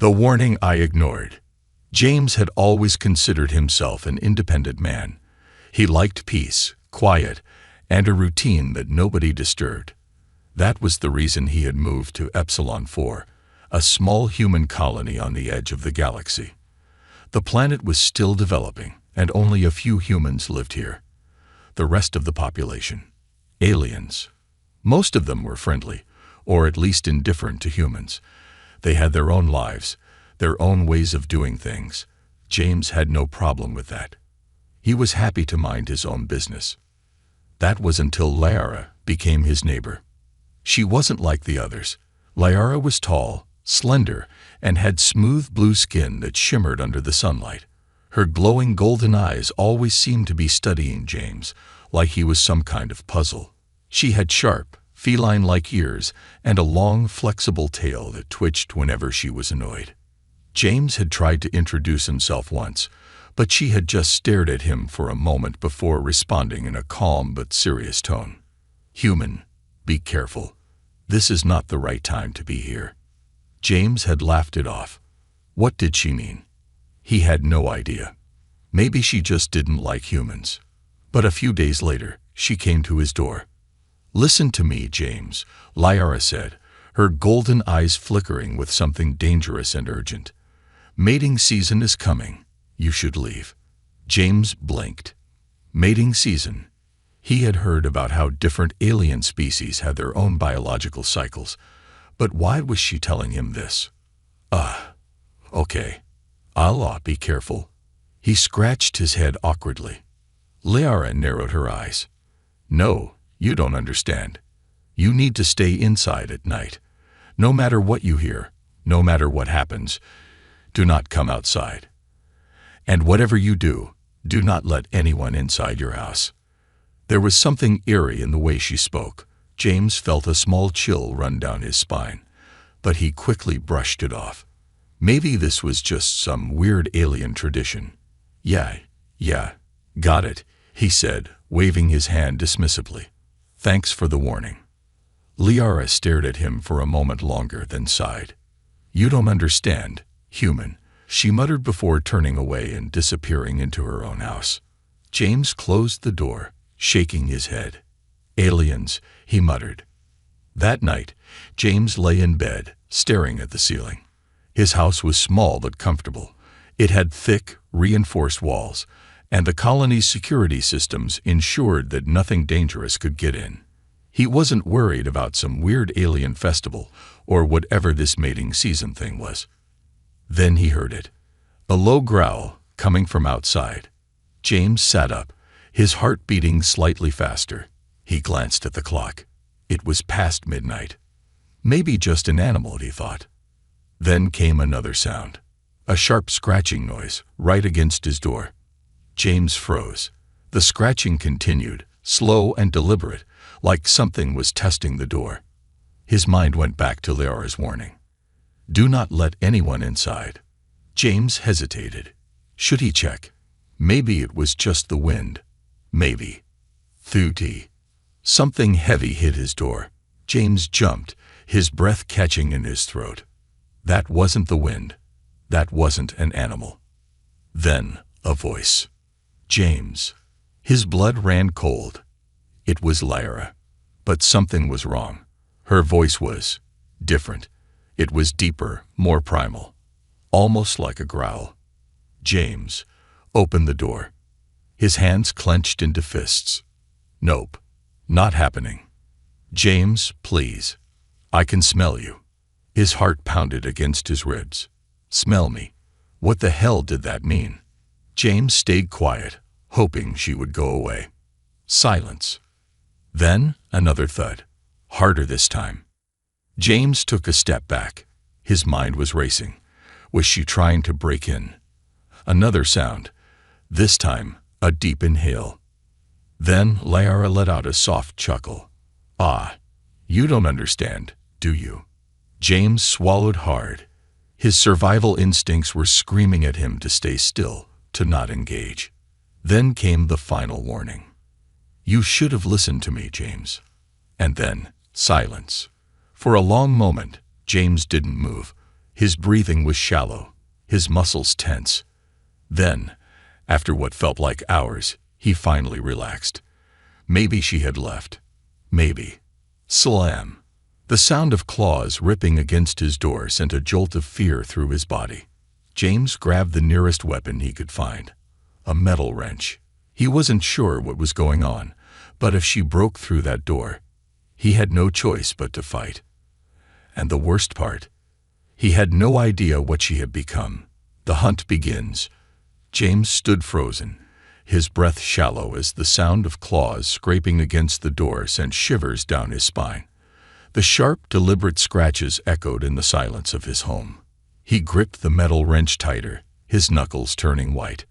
The warning I ignored. James had always considered himself an independent man. He liked peace, quiet, and a routine that nobody disturbed. That was the reason he had moved to Epsilon 4, a small human colony on the edge of the galaxy. The planet was still developing, and only a few humans lived here. The rest of the population, aliens. Most of them were friendly, or at least indifferent to humans. They had their own lives, their own ways of doing things. James had no problem with that. He was happy to mind his own business. That was until Liara became his neighbor. She wasn't like the others. Liara was tall, slender, and had smooth blue skin that shimmered under the sunlight. Her glowing golden eyes always seemed to be studying James, like he was some kind of puzzle. She had sharp, feline-like ears and a long, flexible tail that twitched whenever she was annoyed. James had tried to introduce himself once, but she had just stared at him for a moment before responding in a calm but serious tone. "Human, be careful. This is not the right time to be here." James had laughed it off. What did she mean? He had no idea. Maybe she just didn't like humans. But a few days later, she came to his door. "Listen to me, James," Liara said, her golden eyes flickering with something dangerous and urgent. "Mating season is coming. You should leave." James blinked. Mating season. He had heard about how different alien species had their own biological cycles, but why was she telling him this? Okay. I'll be careful. He scratched his head awkwardly. Liara narrowed her eyes. "No, you don't understand. You need to stay inside at night. No matter what you hear, no matter what happens, do not come outside. And whatever you do, do not let anyone inside your house." There was something eerie in the way she spoke. James felt a small chill run down his spine, but he quickly brushed it off. Maybe this was just some weird alien tradition. Yeah, got it," he said, waving his hand dismissively. "Thanks for the warning." Liara stared at him for a moment longer, then sighed. "You don't understand, human," she muttered before turning away and disappearing into her own house. James closed the door, shaking his head. "Aliens," he muttered. That night, James lay in bed, staring at the ceiling. His house was small but comfortable. It had thick, reinforced walls, and the colony's security systems ensured that nothing dangerous could get in. He wasn't worried about some weird alien festival or whatever this mating season thing was. Then he heard it. A low growl coming from outside. James sat up, his heart beating slightly faster. He glanced at the clock. It was past midnight. Maybe just an animal, he thought. Then came another sound. A sharp scratching noise right against his door. James froze. The scratching continued, slow and deliberate, like something was testing the door. His mind went back to Liara's warning. "Do not let anyone inside." James hesitated. Should he check? Maybe it was just the wind. Maybe. Thuti. Something heavy hit his door. James jumped, his breath catching in his throat. That wasn't the wind. That wasn't an animal. Then a voice. "James." His blood ran cold. It was Liara. But something was wrong. Her voice was different. It was deeper, more primal. Almost like a growl. "James, open the door." His hands clenched into fists. "Nope. Not happening." "James, please. I can smell you." His heart pounded against his ribs. Smell me. What the hell did that mean? James stayed quiet, hoping she would go away. Silence. Then another thud, harder this time. James took a step back. His mind was racing. Was she trying to break in? Another sound. This time, a deep inhale. Then Liara let out a soft chuckle. "Ah, you don't understand, do you?" James swallowed hard. His survival instincts were screaming at him to stay still, to not engage. Then came the final warning. "You should have listened to me, James." And then, silence. For a long moment, James didn't move. His breathing was shallow, his muscles tense. Then, after what felt like hours, he finally relaxed. Maybe she had left. Maybe. Slam! The sound of claws ripping against his door sent a jolt of fear through his body. James grabbed the nearest weapon he could find. A metal wrench. He wasn't sure what was going on, but if she broke through that door, he had no choice but to fight. And the worst part, he had no idea what she had become. The hunt begins. James stood frozen, his breath shallow as the sound of claws scraping against the door sent shivers down his spine. The sharp, deliberate scratches echoed in the silence of his home. He gripped the metal wrench tighter, his knuckles turning white.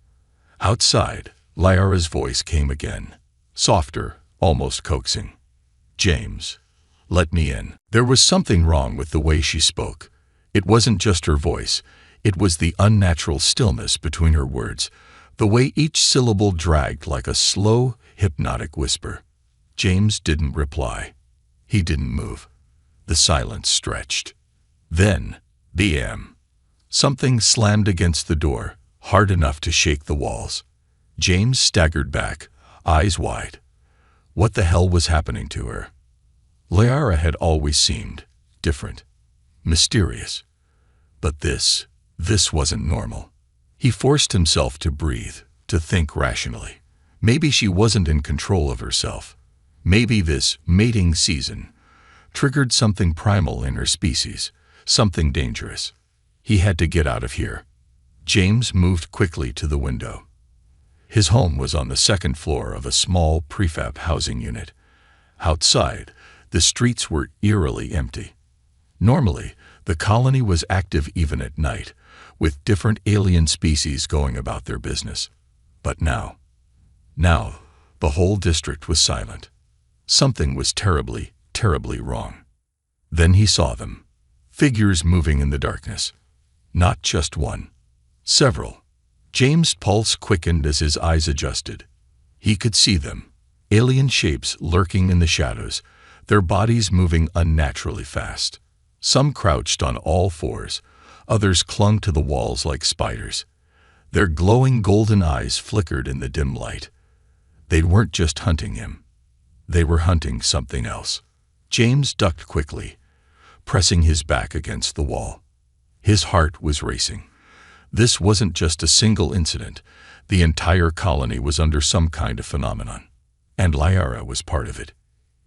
Outside, Lyra's voice came again, softer, almost coaxing. "James, let me in." There was something wrong with the way she spoke. It wasn't just her voice, it was the unnatural stillness between her words, the way each syllable dragged like a slow, hypnotic whisper. James didn't reply. He didn't move. The silence stretched. Then, BM. Something slammed against the door, hard enough to shake the walls. James staggered back, eyes wide. What the hell was happening to her? Lyra had always seemed different, mysterious. But this wasn't normal. He forced himself to breathe, to think rationally. Maybe she wasn't in control of herself. Maybe this mating season triggered something primal in her species, something dangerous. He had to get out of here. James moved quickly to the window. His home was on the second floor of a small prefab housing unit. Outside, the streets were eerily empty. Normally, the colony was active even at night, with different alien species going about their business. But now, the whole district was silent. Something was terribly, terribly wrong. Then he saw them, figures moving in the darkness. Not just one, several. James' pulse quickened as his eyes adjusted. He could see them, alien shapes lurking in the shadows, their bodies moving unnaturally fast. Some crouched on all fours, others clung to the walls like spiders. Their glowing golden eyes flickered in the dim light. They weren't just hunting him. They were hunting something else. James ducked quickly, pressing his back against the wall. His heart was racing. This wasn't just a single incident. The entire colony was under some kind of phenomenon. And Lyra was part of it.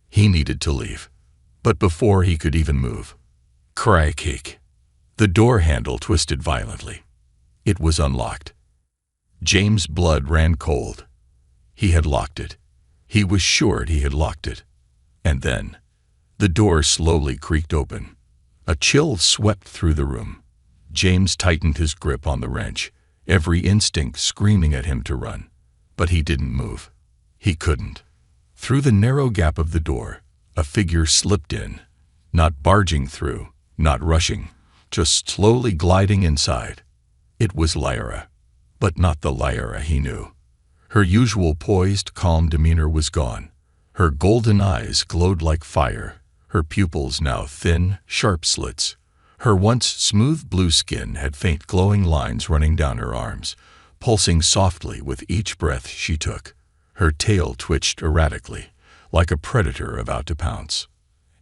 He needed to leave. But before he could even move, crack. The door handle twisted violently. It was unlocked. James' blood ran cold. He had locked it. He was sure he had locked it. And then, the door slowly creaked open. A chill swept through the room. James tightened his grip on the wrench, every instinct screaming at him to run. But he didn't move. He couldn't. Through the narrow gap of the door, a figure slipped in, not barging through, not rushing, just slowly gliding inside. It was Lyra, but not the Lyra he knew. Her usual poised, calm demeanor was gone. Her golden eyes glowed like fire, her pupils now thin, sharp slits. Her once smooth blue skin had faint glowing lines running down her arms, pulsing softly with each breath she took. Her tail twitched erratically, like a predator about to pounce.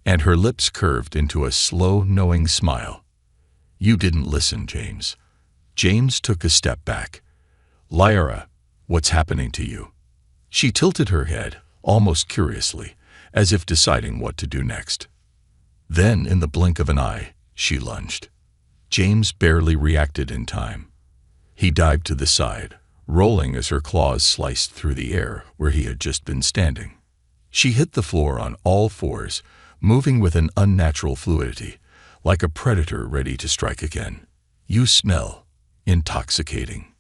And her lips curved into a slow, knowing smile. "You didn't listen, James." James took a step back. "Lyra, what's happening to you?" She tilted her head, almost curiously, as if deciding what to do next. Then, in the blink of an eye, she lunged. James barely reacted in time. He dived to the side, rolling as her claws sliced through the air where he had just been standing. She hit the floor on all fours, moving with an unnatural fluidity, like a predator ready to strike again. "You smell intoxicating."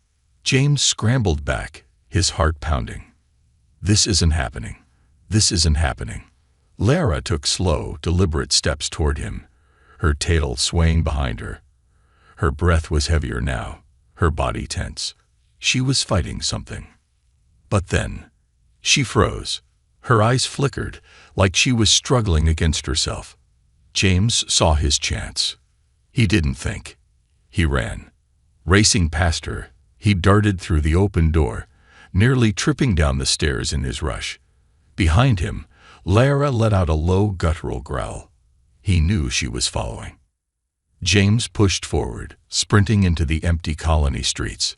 James scrambled back, his heart pounding. This isn't happening. This isn't happening. Lyra took slow, deliberate steps toward him, her tail swaying behind her. Her breath was heavier now, her body tense. She was fighting something. But then, she froze. Her eyes flickered, like she was struggling against herself. James saw his chance. He didn't think. He ran. Racing past her, he darted through the open door, nearly tripping down the stairs in his rush. Behind him, Lara let out a low guttural growl. He knew she was following. James pushed forward, sprinting into the empty colony streets.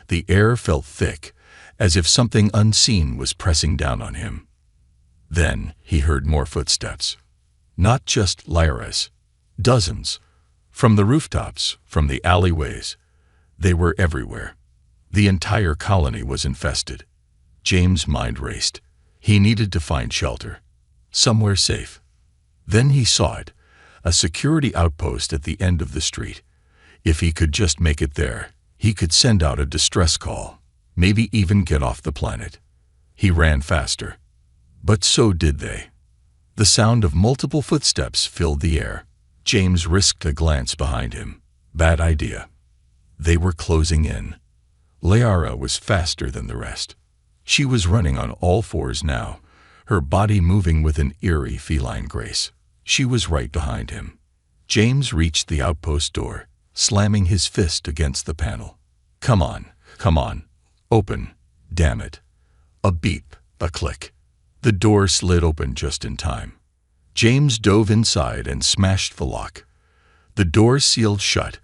The air felt thick, as if something unseen was pressing down on him. Then he heard more footsteps. Not just Lara's. Dozens. From the rooftops, from the alleyways. They were everywhere. The entire colony was infested. James' mind raced. He needed to find shelter. Somewhere safe. Then he saw it. A security outpost at the end of the street. If he could just make it there, he could send out a distress call. Maybe even get off the planet. He ran faster. But so did they. The sound of multiple footsteps filled the air. James risked a glance behind him. Bad idea. They were closing in. Lara was faster than the rest. She was running on all fours now, her body moving with an eerie feline grace. She was right behind him. James reached the outpost door, slamming his fist against the panel. Come on, open, damn it. A beep, a click. The door slid open just in time. James dove inside and smashed the lock. The door sealed shut,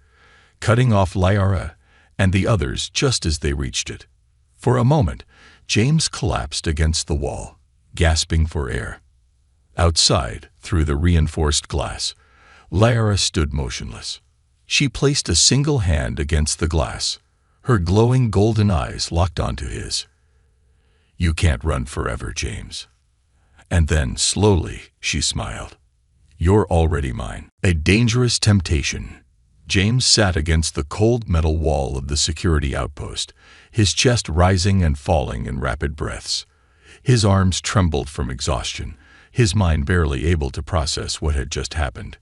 cutting off Lara and the others just as they reached it. For a moment, James collapsed against the wall, gasping for air. Outside, through the reinforced glass, Lara stood motionless. She placed a single hand against the glass, her glowing golden eyes locked onto his. You can't run forever, James. And then, slowly, she smiled. You're already mine. A dangerous temptation. James sat against the cold metal wall of the security outpost, his chest rising and falling in rapid breaths. His arms trembled from exhaustion, his mind barely able to process what had just happened.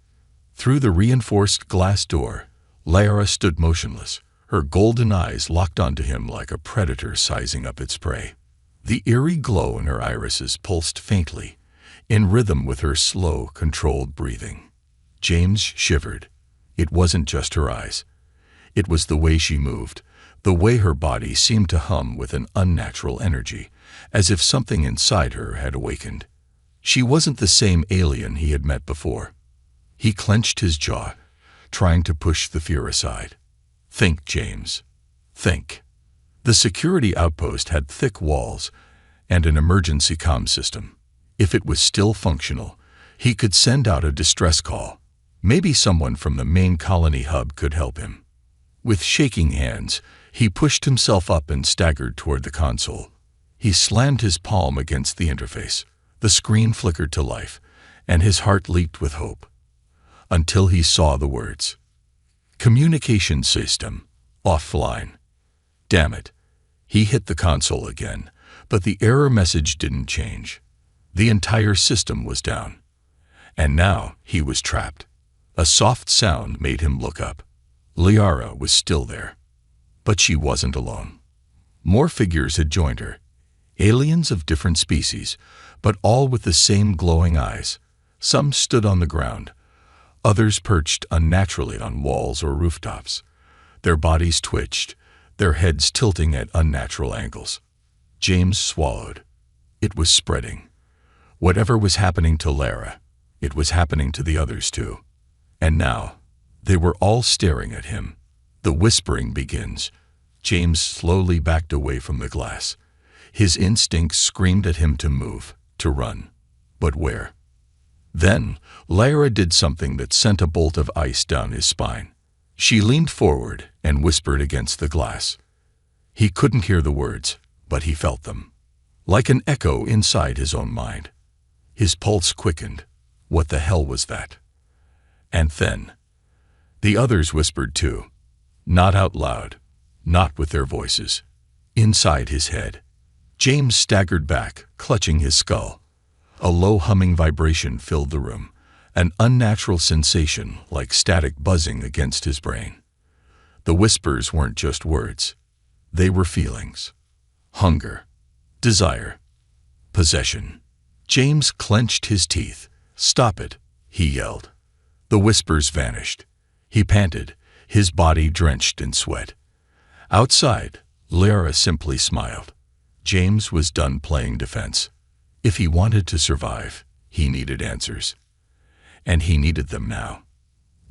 Through the reinforced glass door, Lara stood motionless, her golden eyes locked onto him like a predator sizing up its prey. The eerie glow in her irises pulsed faintly, in rhythm with her slow, controlled breathing. James shivered. It wasn't just her eyes. It was the way she moved, the way her body seemed to hum with an unnatural energy, as if something inside her had awakened. She wasn't the same alien he had met before. He clenched his jaw, trying to push the fear aside. Think, James. Think. The security outpost had thick walls and an emergency comm system. If it was still functional, he could send out a distress call. Maybe someone from the main colony hub could help him. With shaking hands, he pushed himself up and staggered toward the console. He slammed his palm against the interface. The screen flickered to life, and his heart leaped with hope. Until he saw the words. Communication system. Offline. Damn it. He hit the console again, but the error message didn't change. The entire system was down. And now he was trapped. A soft sound made him look up. Lara was still there. But she wasn't alone. More figures had joined her. Aliens of different species, but all with the same glowing eyes. Some stood on the ground. Others perched unnaturally on walls or rooftops. Their bodies twitched, their heads tilting at unnatural angles. James swallowed. It was spreading. Whatever was happening to Lara, it was happening to the others too. And now, they were all staring at him. The whispering begins. James slowly backed away from the glass. His instincts screamed at him to move, to run. But where? Then, Lara did something that sent a bolt of ice down his spine. She leaned forward and whispered against the glass. He couldn't hear the words, but he felt them. Like an echo inside his own mind. His pulse quickened. What the hell was that? And then, the others whispered too. Not out loud, not with their voices. Inside his head. James staggered back, clutching his skull. A low humming vibration filled the room, an unnatural sensation like static buzzing against his brain. The whispers weren't just words. They were feelings. Hunger, desire, possession. James clenched his teeth. Stop it, he yelled. The whispers vanished. He panted, his body drenched in sweat. Outside, Lara simply smiled. James was done playing defense. If he wanted to survive, he needed answers. And he needed them now.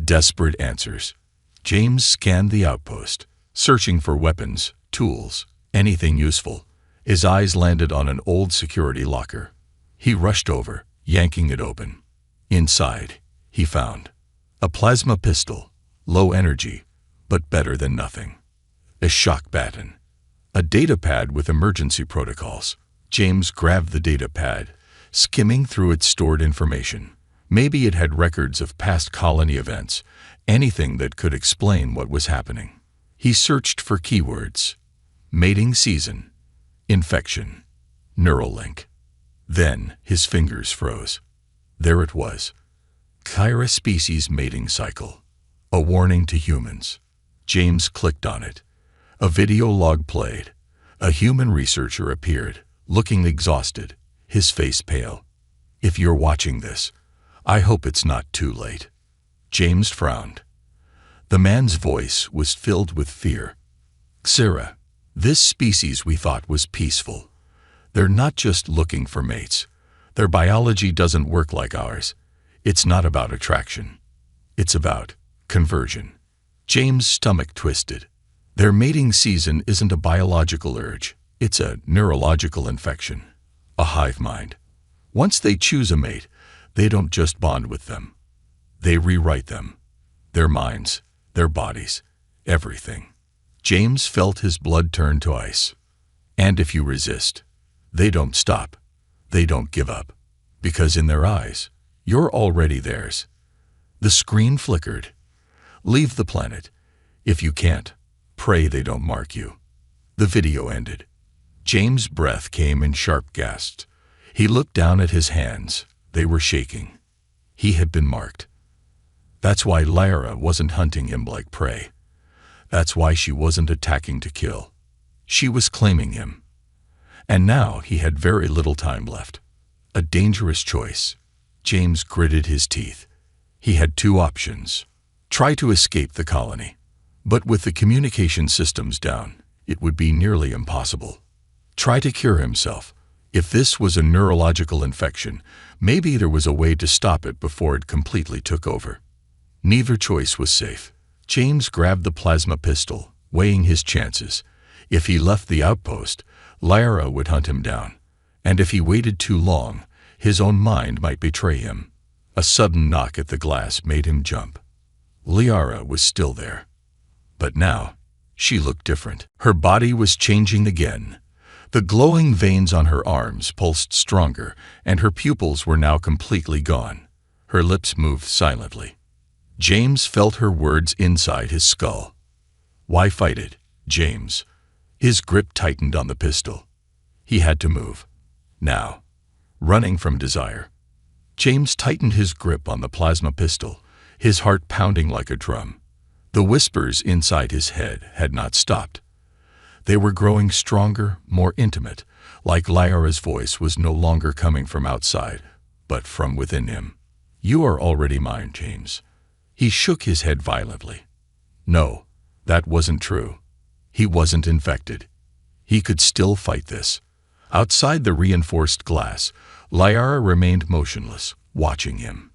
Desperate answers. James scanned the outpost, searching for weapons, tools, anything useful. His eyes landed on an old security locker. He rushed over, yanking it open. Inside, he found a plasma pistol, low energy, but better than nothing. A shock baton. A data pad with emergency protocols. James grabbed the data pad, skimming through its stored information. Maybe it had records of past colony events, anything that could explain what was happening. He searched for keywords. Mating season. Infection. Neural link. Then his fingers froze. There it was. Kyra species mating cycle. A warning to humans. James clicked on it. A video log played. A human researcher appeared, looking exhausted, his face pale. If you're watching this, I hope it's not too late. James frowned. The man's voice was filled with fear. Xera, this species we thought was peaceful. They're not just looking for mates. Their biology doesn't work like ours. It's not about attraction. It's about conversion. James' stomach twisted. Their mating season isn't a biological urge. It's a neurological infection. A hive mind. Once they choose a mate, they don't just bond with them. They rewrite them. Their minds, their bodies, everything. James felt his blood turn to ice. And if you resist, they don't stop. They don't give up. Because in their eyes, you're already theirs. The screen flickered. Leave the planet. If you can't, pray they don't mark you. The video ended. James' breath came in sharp gasps. He looked down at his hands. They were shaking. He had been marked. That's why Lara wasn't hunting him like prey. That's why she wasn't attacking to kill. She was claiming him. And now he had very little time left. A dangerous choice. James gritted his teeth. He had two options. Try to escape the colony. But with the communication systems down, it would be nearly impossible. Try to cure himself. If this was a neurological infection, maybe there was a way to stop it before it completely took over. Neither choice was safe. James grabbed the plasma pistol, weighing his chances. If he left the outpost, Lara would hunt him down. And if he waited too long, his own mind might betray him. A sudden knock at the glass made him jump. Liara was still there. But now, she looked different. Her body was changing again. The glowing veins on her arms pulsed stronger, and her pupils were now completely gone. Her lips moved silently. James felt her words inside his skull. Why fight it, James? His grip tightened on the pistol. He had to move. Now. Running from desire. James tightened his grip on the plasma pistol, his heart pounding like a drum. The whispers inside his head had not stopped. They were growing stronger, more intimate, like Lyra's voice was no longer coming from outside, but from within him. You are already mine, James. He shook his head violently. No, that wasn't true. He wasn't infected. He could still fight this. Outside the reinforced glass, Lyra remained motionless, watching him.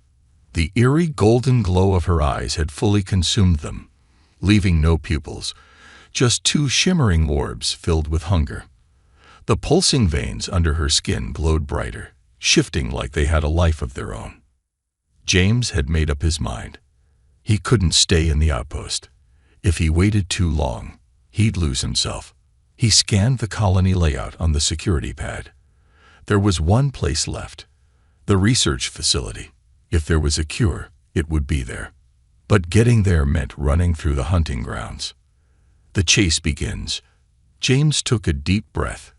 The eerie golden glow of her eyes had fully consumed them, leaving no pupils, just two shimmering orbs filled with hunger. The pulsing veins under her skin glowed brighter, shifting like they had a life of their own. James had made up his mind. He couldn't stay in the outpost. If he waited too long, he'd lose himself. He scanned the colony layout on the security pad. There was one place left, the research facility. If there was a cure, it would be there. But getting there meant running through the hunting grounds. The chase begins. James took a deep breath,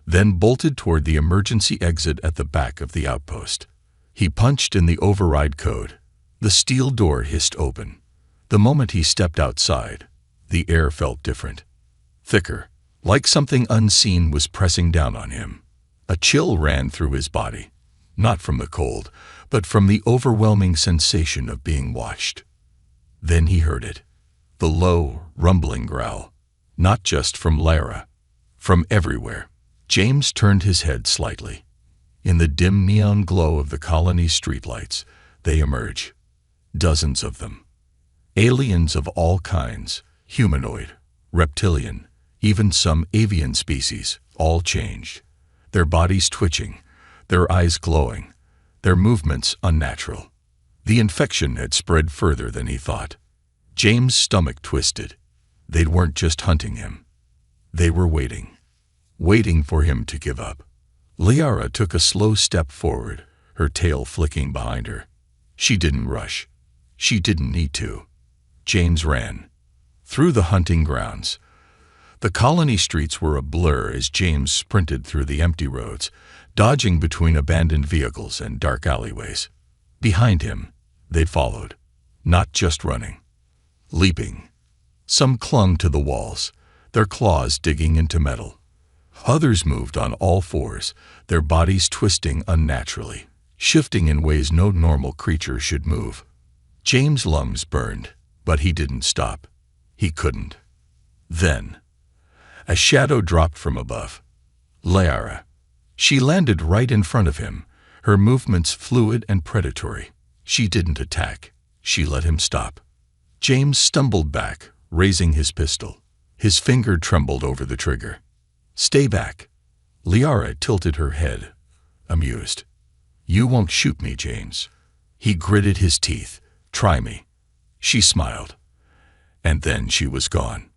then bolted toward the emergency exit at the back of the outpost. He punched in the override code. The steel door hissed open. The moment he stepped outside, the air felt different. Thicker, like something unseen was pressing down on him. A chill ran through his body, not from the cold, but from the overwhelming sensation of being watched. Then he heard it. The low, rumbling growl. Not just from Lara. From everywhere. James turned his head slightly. In the dim neon glow of the colony's streetlights, they emerge. Dozens of them. Aliens of all kinds, humanoid, reptilian, even some avian species, all changed. Their bodies twitching, their eyes glowing, their movements unnatural. The infection had spread further than he thought. James' stomach twisted. They weren't just hunting him. They were waiting. Waiting for him to give up. Liara took a slow step forward, her tail flicking behind her. She didn't rush. She didn't need to. James ran. Through the hunting grounds. The colony streets were a blur as James sprinted through the empty roads, dodging between abandoned vehicles and dark alleyways. Behind him, they followed. Not just running. Leaping. Some clung to the walls, their claws digging into metal. Others moved on all fours, their bodies twisting unnaturally, shifting in ways no normal creature should move. James' lungs burned, but he didn't stop. He couldn't. Then, a shadow dropped from above. Lara. She landed right in front of him, her movements fluid and predatory. She didn't attack. She let him stop. James stumbled back, raising his pistol. His finger trembled over the trigger. "Stay back." Liara tilted her head, amused. "You won't shoot me, James." He gritted his teeth. "Try me." She smiled. And then she was gone.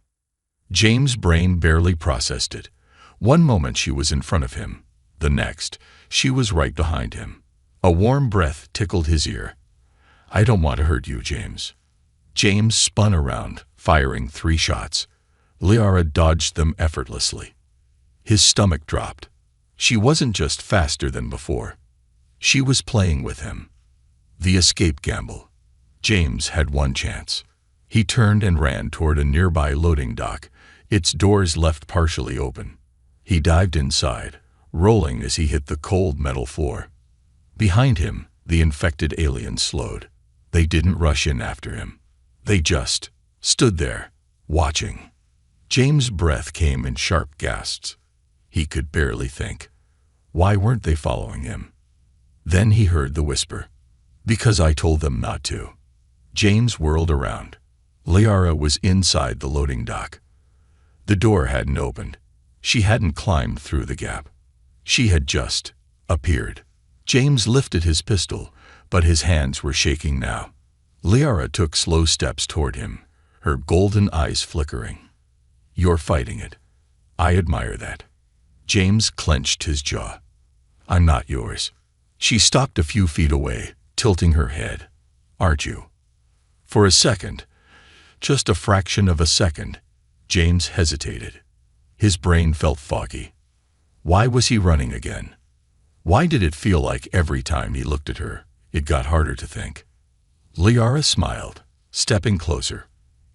James' brain barely processed it. One moment she was in front of him. The next, she was right behind him. A warm breath tickled his ear. "I don't want to hurt you, James." James spun around, firing 3 shots. Liara dodged them effortlessly. His stomach dropped. She wasn't just faster than before. She was playing with him. The escape gamble. James had one chance. He turned and ran toward a nearby loading dock, its doors left partially open. He dived inside, rolling as he hit the cold metal floor. Behind him, the infected aliens slowed. They didn't rush in after him. They just stood there, watching. James' breath came in sharp gasps. He could barely think. Why weren't they following him? Then he heard the whisper. "Because I told them not to." James whirled around. Liara was inside the loading dock. The door hadn't opened. She hadn't climbed through the gap. She had just appeared. James lifted his pistol, but his hands were shaking now. Liara took slow steps toward him, her golden eyes flickering. "You're fighting it. I admire that." James clenched his jaw. "I'm not yours." She stopped a few feet away, tilting her head. "Aren't you?" For a second, just a fraction of a second, James hesitated. His brain felt foggy. Why was he running again? Why did it feel like every time he looked at her, it got harder to think? Liara smiled, stepping closer.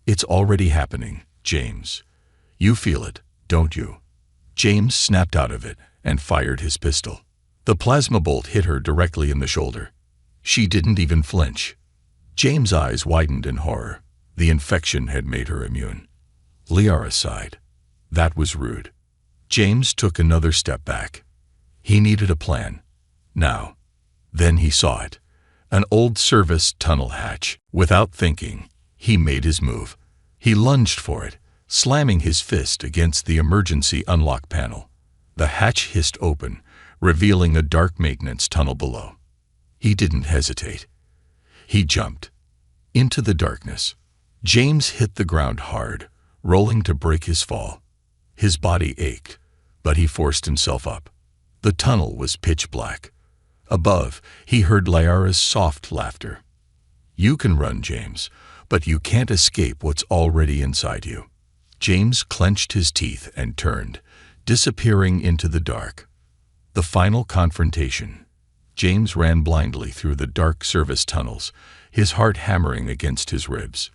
"It's already happening, James. You feel it, don't you?" James snapped out of it and fired his pistol. The plasma bolt hit her directly in the shoulder. She didn't even flinch. James' eyes widened in horror. The infection had made her immune. Liara sighed. That was rude. James took another step back. He needed a plan. Now. Then he saw it. An old service tunnel hatch. Without thinking, he made his move. He lunged for it, slamming his fist against the emergency unlock panel. The hatch hissed open, revealing a dark maintenance tunnel below. He didn't hesitate. He jumped. Into the darkness. James hit the ground hard, rolling to break his fall. His body ached, but he forced himself up. The tunnel was pitch black. Above, he heard Liara's soft laughter. "You can run, James, but you can't escape what's already inside you." James clenched his teeth and turned, disappearing into the dark. The final confrontation. James ran blindly through the dark service tunnels, his heart hammering against his ribs.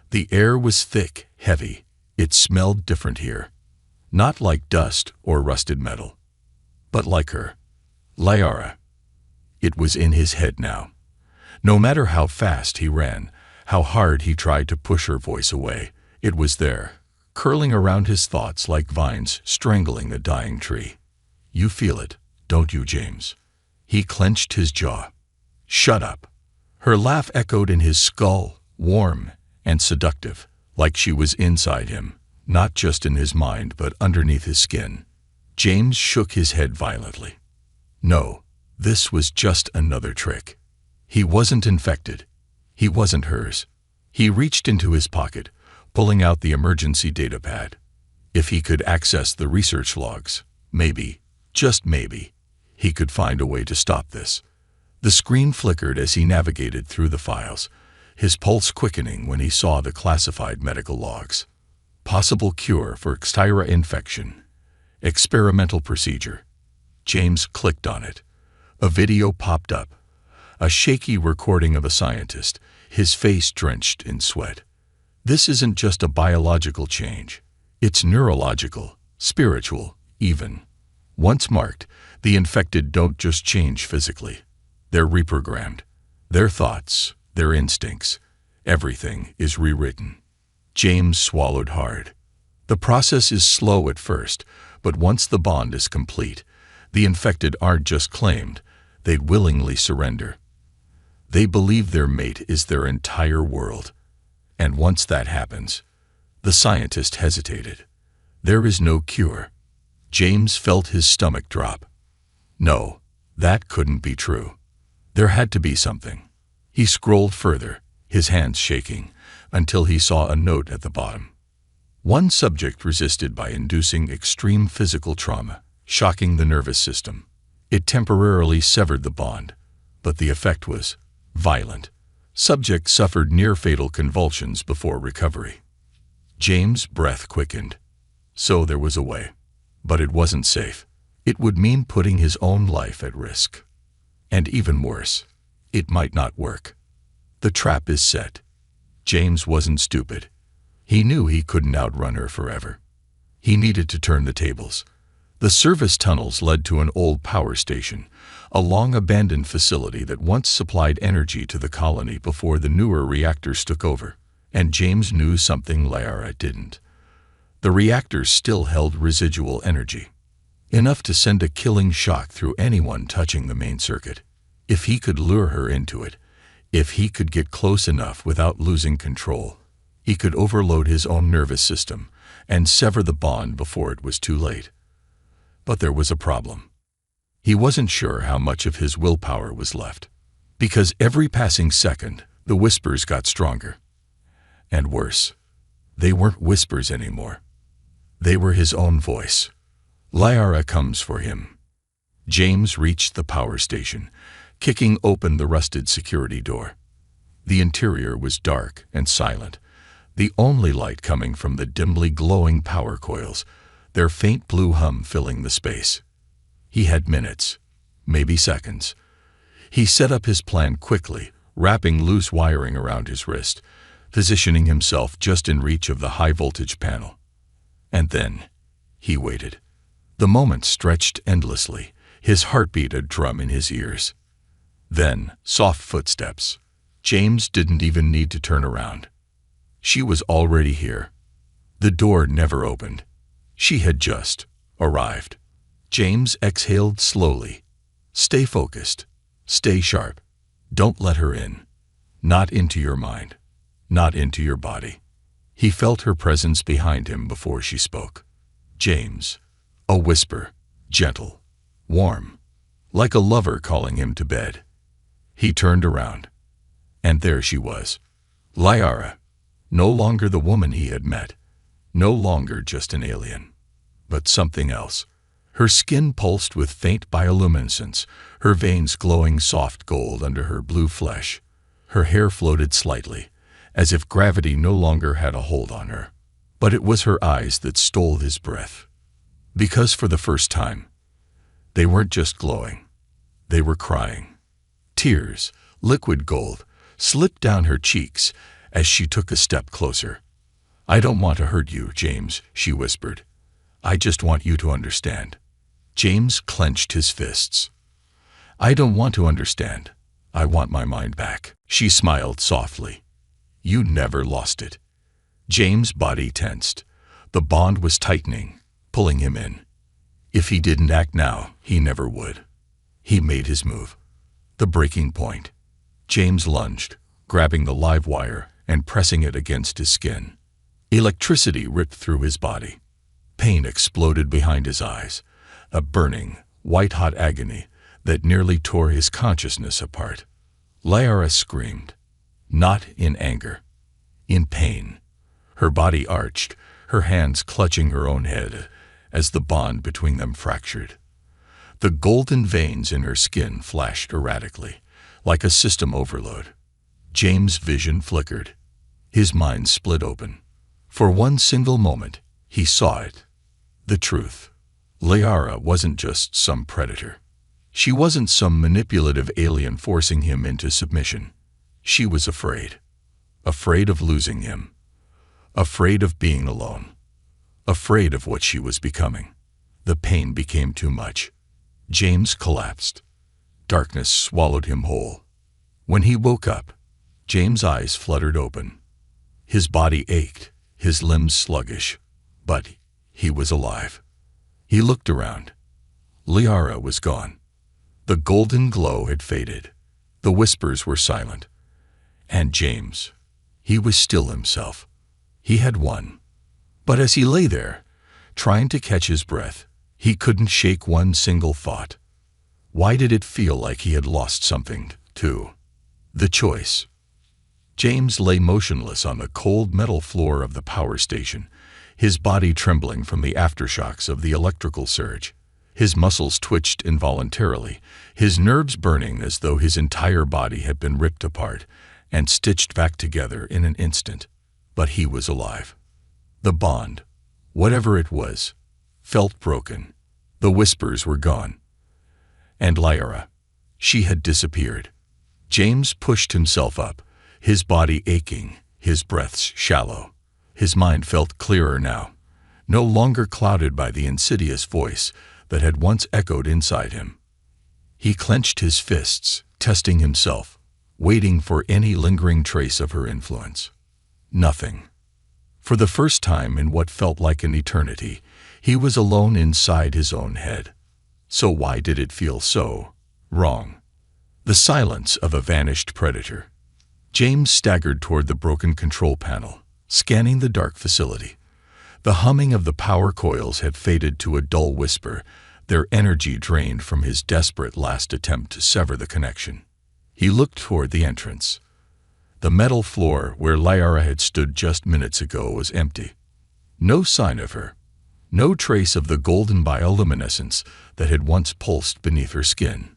The air was thick, heavy. It smelled different here. Not like dust or rusted metal, but like her. Liara. It was in his head now. No matter how fast he ran, How hard he tried to push her voice away. It was there, curling around his thoughts like vines strangling a dying tree. You feel it, don't you, James? He clenched his jaw. Shut up. Her laugh echoed in his skull, warm and seductive, like she was inside him, not just in his mind but underneath his skin. James shook his head violently. No, this was just another trick. He wasn't infected. He wasn't hers. He reached into his pocket, pulling out the emergency data pad. If he could access the research logs, maybe, just maybe, he could find a way to stop this. The screen flickered as he navigated through the files, his pulse quickening when he saw the classified medical logs. Possible cure for Xtyra infection. Experimental procedure. James clicked on it. A video popped up. A shaky recording of a scientist, his face drenched in sweat. This isn't just a biological change. It's neurological, spiritual, even. Once marked, the infected don't just change physically. They're reprogrammed. Their thoughts, their instincts, everything is rewritten. James swallowed hard. The process is slow at first, but once the bond is complete, the infected aren't just claimed, they'd willingly surrender. They believe their mate is their entire world. And once that happens, the scientist hesitated. There is no cure. James felt his stomach drop. No, that couldn't be true. There had to be something. He scrolled further, his hands shaking, until he saw a note at the bottom. One subject resisted by inducing extreme physical trauma, shocking the nervous system. It temporarily severed the bond, but the effect was violent. Subject suffered near-fatal convulsions before recovery. James' breath quickened. So there was a way. But it wasn't safe. It would mean putting his own life at risk. And even worse, it might not work. The trap is set. James wasn't stupid. He knew he couldn't outrun her forever. He needed to turn the tables. The service tunnels led to an old power station, a long-abandoned facility that once supplied energy to the colony before the newer reactors took over. And James knew something Lyra didn't. The reactors still held residual energy, enough to send a killing shock through anyone touching the main circuit. If he could lure her into it, if he could get close enough without losing control, he could overload his own nervous system and sever the bond before it was too late. But there was a problem. He wasn't sure how much of his willpower was left, because every passing second, the whispers got stronger. And worse, they weren't whispers anymore. They were his own voice. Lyra comes for him. James reached the power station, kicking open the rusted security door. The interior was dark and silent, the only light coming from the dimly glowing power coils, their faint blue hum filling the space. He had minutes, maybe seconds. He set up his plan quickly, wrapping loose wiring around his wrist, positioning himself just in reach of the high-voltage panel. And then, he waited. The moments stretched endlessly, his heartbeat a drum in his ears. Then, soft footsteps. James didn't even need to turn around. She was already here. The door never opened. She had just arrived. James exhaled slowly. Stay focused. Stay sharp. Don't let her in. Not into your mind. Not into your body. He felt her presence behind him before she spoke. James. A whisper. Gentle. Warm. Like a lover calling him to bed. He turned around. And there she was. Lyra. No longer the woman he had met. No longer just an alien. But something else. Her skin pulsed with faint bioluminescence, her veins glowing soft gold under her blue flesh. Her hair floated slightly, as if gravity no longer had a hold on her. But it was her eyes that stole his breath. Because for the first time, they weren't just glowing. They were crying. Tears, liquid gold, slipped down her cheeks as she took a step closer. I don't want to hurt you, James, she whispered. I just want you to understand. James clenched his fists. I don't want to understand. I want my mind back. She smiled softly. You never lost it. James' body tensed. The bond was tightening, pulling him in. If he didn't act now, he never would. He made his move. The breaking point. James lunged, grabbing the live wire and pressing it against his skin. Electricity ripped through his body. Pain exploded behind his eyes, a burning, white-hot agony that nearly tore his consciousness apart. Lyra screamed, not in anger, in pain. Her body arched, her hands clutching her own head as the bond between them fractured. The golden veins in her skin flashed erratically, like a system overload. James' vision flickered. His mind split open. For one single moment, he saw it. The truth. Lyra wasn't just some predator. She wasn't some manipulative alien forcing him into submission. She was afraid. Afraid of losing him. Afraid of being alone. Afraid of what she was becoming. The pain became too much. James collapsed. Darkness swallowed him whole. When he woke up, James' eyes fluttered open. His body ached, his limbs sluggish, but he was alive. He looked around. Lyra was gone. The golden glow had faded. The whispers were silent. And James, he was still himself. He had won. But as he lay there, trying to catch his breath, he couldn't shake one single thought. Why did it feel like he had lost something, too? The choice. James lay motionless on the cold metal floor of the power station, his body trembling from the aftershocks of the electrical surge. His muscles twitched involuntarily, his nerves burning as though his entire body had been ripped apart and stitched back together in an instant. But he was alive. The bond, whatever it was, felt broken. The whispers were gone. And Lyra, she had disappeared. James pushed himself up, his body aching, his breaths shallow. His mind felt clearer now, no longer clouded by the insidious voice that had once echoed inside him. He clenched his fists, testing himself, waiting for any lingering trace of her influence. Nothing. For the first time in what felt like an eternity, he was alone inside his own head. So why did it feel so wrong? The silence of a vanished predator. James staggered toward the broken control panel, scanning the dark facility. The humming of the power coils had faded to a dull whisper, their energy drained from his desperate last attempt to sever the connection. He looked toward the entrance. The metal floor where Lyra had stood just minutes ago was empty. No sign of her. No trace of the golden bioluminescence that had once pulsed beneath her skin.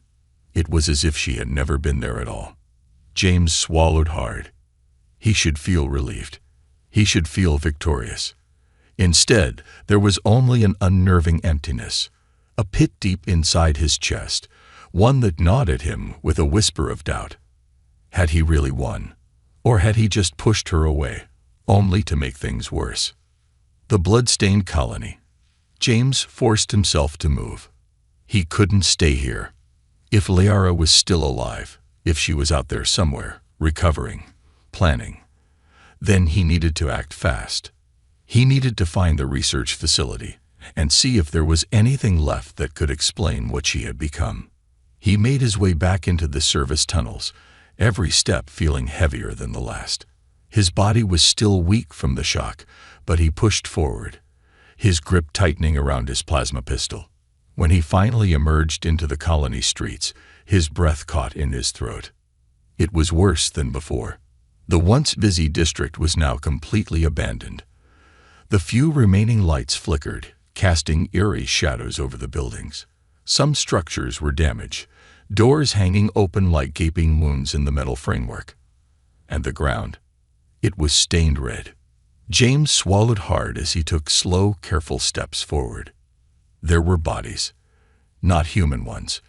It was as if she had never been there at all. James swallowed hard. He should feel relieved. He should feel victorious. Instead, there was only an unnerving emptiness, a pit deep inside his chest, one that gnawed at him with a whisper of doubt. Had he really won? Or had he just pushed her away, only to make things worse? The blood-stained colony. James forced himself to move. He couldn't stay here. If Lyra was still alive, if she was out there somewhere, recovering, planning, then he needed to act fast. He needed to find the research facility and see if there was anything left that could explain what she had become. He made his way back into the service tunnels, every step feeling heavier than the last. His body was still weak from the shock, but he pushed forward, his grip tightening around his plasma pistol. When he finally emerged into the colony streets, his breath caught in his throat. It was worse than before. The once busy district was now completely abandoned. The few remaining lights flickered, casting eerie shadows over the buildings. Some structures were damaged, doors hanging open like gaping wounds in the metal framework. And the ground, it was stained red. James swallowed hard as he took slow, careful steps forward. There were bodies, not human ones.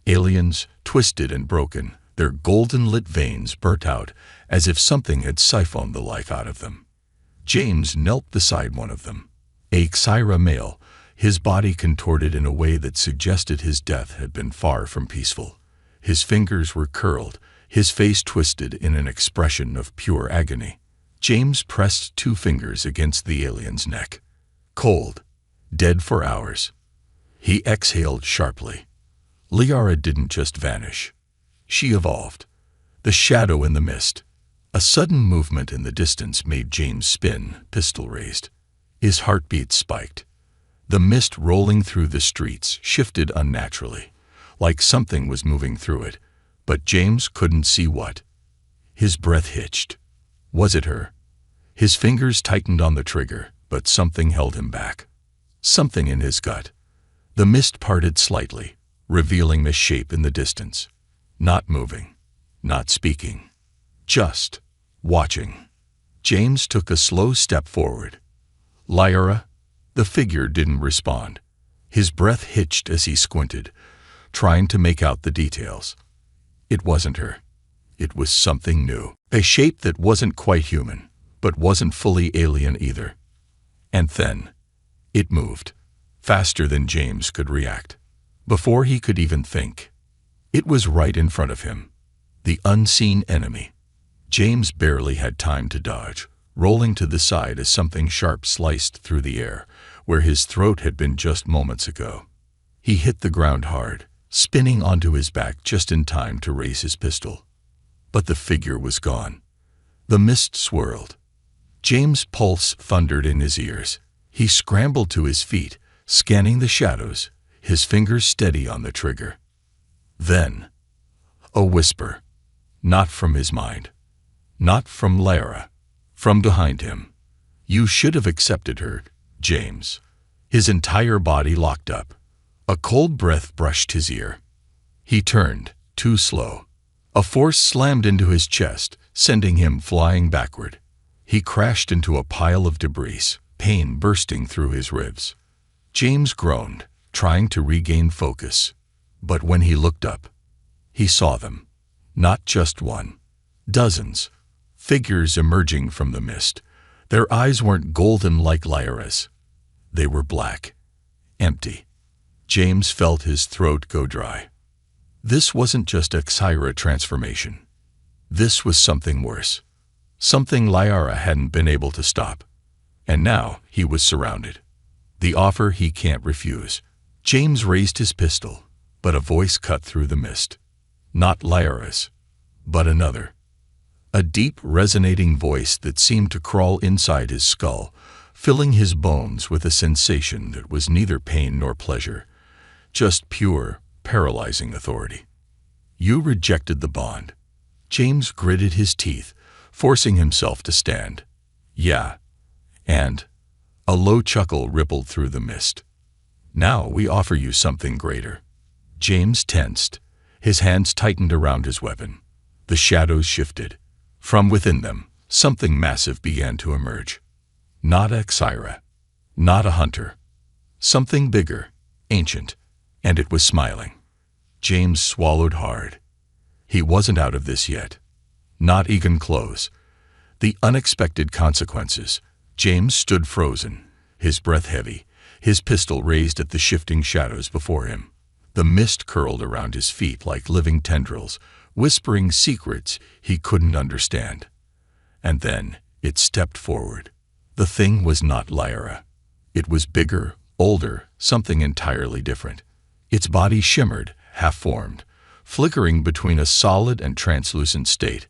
Aliens, twisted and broken, their golden-lit veins burnt out as if something had siphoned the life out of them. James knelt beside one of them, a Xyra male, his body contorted in a way that suggested his death had been far from peaceful. His fingers were curled, his face twisted in an expression of pure agony. James pressed 2 fingers against the alien's neck. Cold. Dead for hours. He exhaled sharply. Liara didn't just vanish. She evolved. The shadow in the mist. A sudden movement in the distance made James spin, pistol raised. His heartbeat spiked. The mist rolling through the streets shifted unnaturally, like something was moving through it, but James couldn't see what. His breath hitched. Was it her? His fingers tightened on the trigger, but something held him back. Something in his gut. The mist parted slightly, revealing a shape in the distance. Not moving. Not speaking. Just watching. James took a slow step forward. Lyra? The figure didn't respond. His breath hitched as he squinted, trying to make out the details. It wasn't her. It was something new. A shape that wasn't quite human, but wasn't fully alien either. And then, it moved, faster than James could react. Before he could even think, it was right in front of him. The unseen enemy. James barely had time to dodge, rolling to the side as something sharp sliced through the air, where his throat had been just moments ago. He hit the ground hard, spinning onto his back just in time to raise his pistol. But the figure was gone. The mist swirled. James' pulse thundered in his ears. He scrambled to his feet, scanning the shadows, his fingers steady on the trigger. Then, a whisper. Not from his mind. Not from Lyra. From behind him. You should have accepted her, James. His entire body locked up. A cold breath brushed his ear. He turned, too slow. A force slammed into his chest, sending him flying backward. He crashed into a pile of debris, pain bursting through his ribs. James groaned, trying to regain focus. But when he looked up, he saw them. Not just one. Dozens. Figures emerging from the mist. Their eyes weren't golden like Lyra's. They were black. Empty. James felt his throat go dry. This wasn't just a Xyra transformation. This was something worse. Something Lyra hadn't been able to stop. And now he was surrounded. The offer he can't refuse. James raised his pistol, but a voice cut through the mist. Not Lyra's, but another. A deep, resonating voice that seemed to crawl inside his skull, filling his bones with a sensation that was neither pain nor pleasure, just pure, paralyzing authority. You rejected the bond. James gritted his teeth, forcing himself to stand. Yeah. And a low chuckle rippled through the mist. Now we offer you something greater. James tensed. His hands tightened around his weapon. The shadows shifted. From within them, something massive began to emerge. Not a Xyra. Not a hunter. Something bigger, ancient, and it was smiling. James swallowed hard. He wasn't out of this yet. Not even close. The unexpected consequences. James stood frozen, his breath heavy, his pistol raised at the shifting shadows before him. The mist curled around his feet like living tendrils, whispering secrets he couldn't understand. And then it stepped forward. The thing was not Lyra. It was bigger, older, something entirely different. Its body shimmered, half-formed, flickering between a solid and translucent state,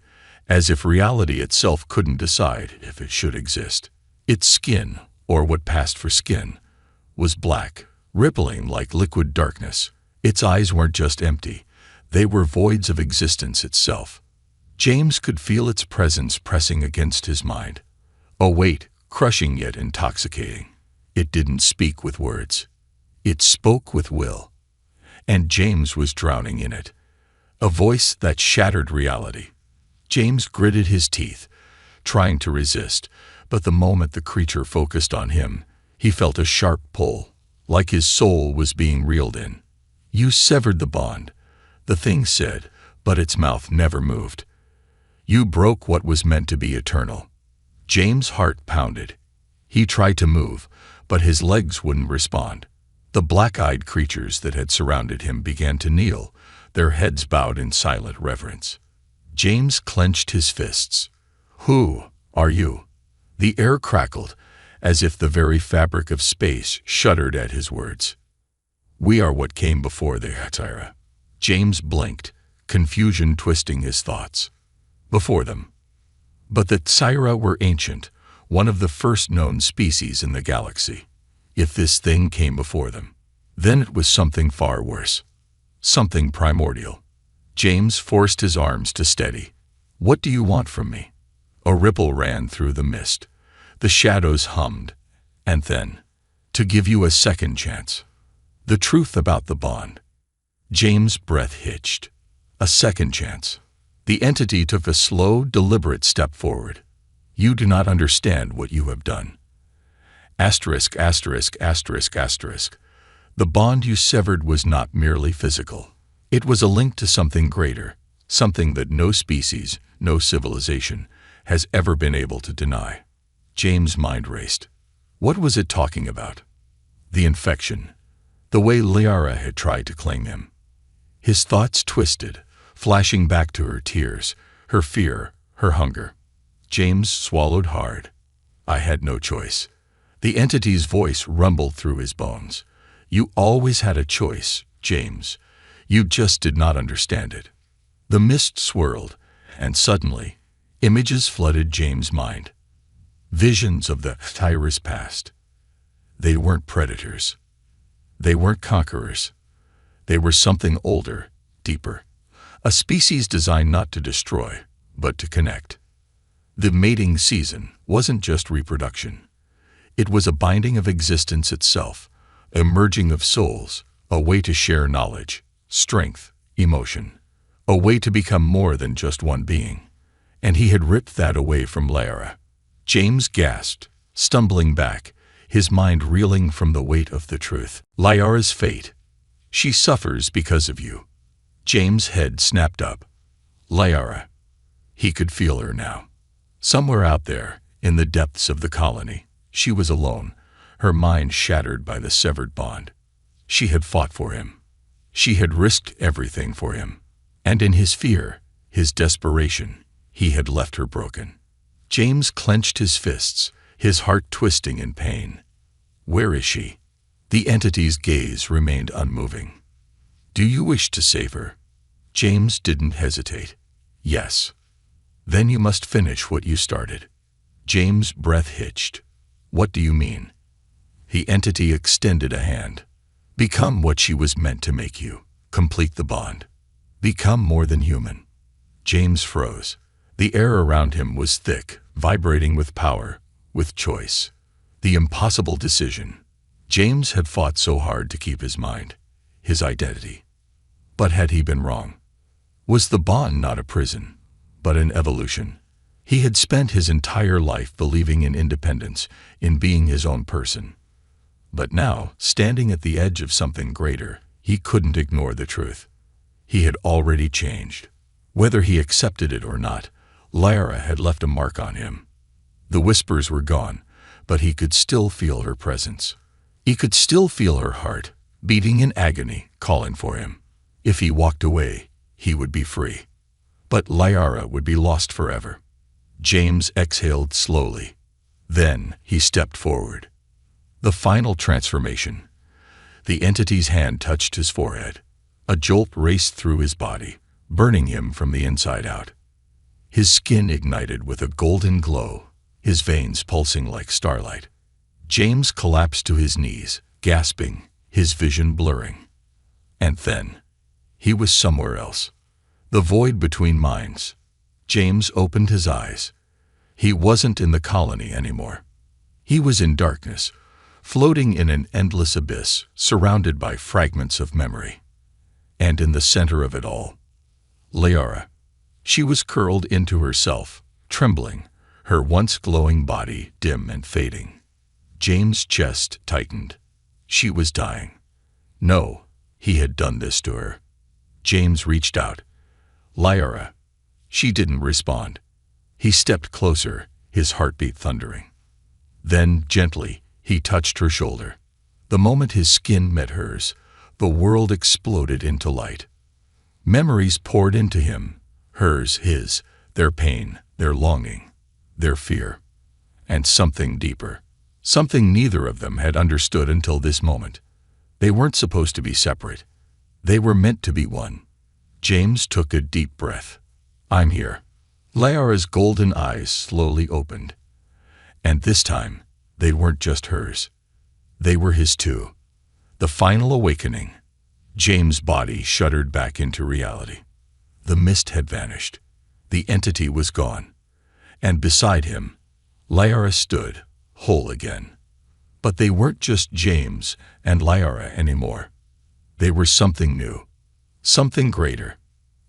as if reality itself couldn't decide if it should exist. Its skin, or what passed for skin, was black, rippling like liquid darkness. Its eyes weren't just empty. They were voids of existence itself. James could feel its presence pressing against his mind. A weight, crushing yet intoxicating. It didn't speak with words. It spoke with will. And James was drowning in it. A voice that shattered reality. James gritted his teeth, trying to resist, but the moment the creature focused on him, he felt a sharp pull, like his soul was being reeled in. You severed the bond, the thing said, but its mouth never moved. You broke what was meant to be eternal. James' heart pounded. He tried to move, but his legs wouldn't respond. The black-eyed creatures that had surrounded him began to kneel, their heads bowed in silent reverence. James clenched his fists. Who Are you? The air crackled, as if the very fabric of space shuddered at his words. We are what came before the Hatira. James blinked, confusion twisting his thoughts. Before them. But the Tsira were ancient, one of the first known species in the galaxy. If this thing came before them, then it was something far worse. Something primordial. James forced his arms to steady. What do you want from me? A ripple ran through the mist. The shadows hummed. And then, to give you a second chance. The truth about the bond. James' breath hitched. A second chance. The entity took a slow, deliberate step forward. You do not understand what you have done. Asterisk, asterisk, asterisk, asterisk. The bond you severed was not merely physical. It was a link to something greater, something that no species, no civilization, has ever been able to deny. James' mind raced. What was it talking about? The infection. The way Liara had tried to claim him. His thoughts twisted, flashing back to her tears, her fear, her hunger. James swallowed hard. I had no choice. The entity's voice rumbled through his bones. You always had a choice, James. You just did not understand it. The mist swirled, and suddenly, images flooded James' mind. Visions of the Tyrus past. They weren't predators. They weren't conquerors. They were something older, deeper. A species designed not to destroy, but to connect. The mating season wasn't just reproduction. It was a binding of existence itself, a merging of souls, a way to share knowledge, strength, emotion, a way to become more than just one being. And he had ripped that away from Liara. James gasped, stumbling back, his mind reeling from the weight of the truth. Liara's fate. She suffers because of you. James' head snapped up. Liara. He could feel her now. Somewhere out there, in the depths of the colony, she was alone, her mind shattered by the severed bond. She had fought for him. She had risked everything for him. And in his fear, his desperation, he had left her broken. James clenched his fists, his heart twisting in pain. Where is she? The entity's gaze remained unmoving. Do you wish to save her? James didn't hesitate. Yes. Then you must finish what you started. James' breath hitched. What do you mean? The entity extended a hand. Become what she was meant to make you. Complete the bond. Become more than human. James froze. The air around him was thick, vibrating with power, with choice. The impossible decision. James had fought so hard to keep his mind, his identity. But had he been wrong? Was the bond not a prison, but an evolution? He had spent his entire life believing in independence, in being his own person. But now, standing at the edge of something greater, he couldn't ignore the truth. He had already changed. Whether he accepted it or not, Liara had left a mark on him. The whispers were gone, but he could still feel her presence. He could still feel her heart, beating in agony, calling for him. If he walked away, he would be free. But Liara would be lost forever. James exhaled slowly. Then he stepped forward. The final transformation. The entity's hand touched his forehead. A jolt raced through his body, burning him from the inside out. His skin ignited with a golden glow, his veins pulsing like starlight. James collapsed to his knees, gasping, his vision blurring. And then, he was somewhere else. The void between minds. James opened his eyes. He wasn't in the colony anymore. He was in darkness, floating in an endless abyss, surrounded by fragments of memory. And in the center of it all, Liara. She was curled into herself, trembling, her once glowing body dim and fading. James' chest tightened. She was dying. No, he had done this to her. James reached out. Liara. She didn't respond. He stepped closer, his heartbeat thundering. Then, gently, he touched her shoulder. The moment his skin met hers, the world exploded into light. Memories poured into him, hers, his, their pain, their longing. their fear, and something deeper. Something neither of them had understood until this moment. They weren't supposed to be separate. They were meant to be one. James took a deep breath. "I'm here." Lyra's golden eyes slowly opened. And this time, they weren't just hers. They were his too. The final awakening. James' body shuddered back into reality. The mist had vanished. The entity was gone. And beside him, Lyra stood, whole again. But they weren't just James and Lyra anymore. They were something new. Something greater.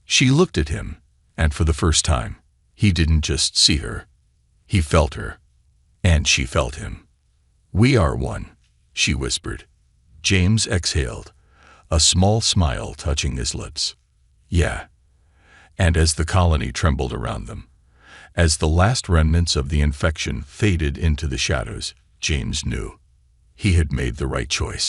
She looked at him, and for the first time, he didn't just see her. He felt her. And she felt him. "We are one," she whispered. James exhaled, a small smile touching his lips. "Yeah." And as the colony trembled around them, as the last remnants of the infection faded into the shadows, James knew. He had made the right choice.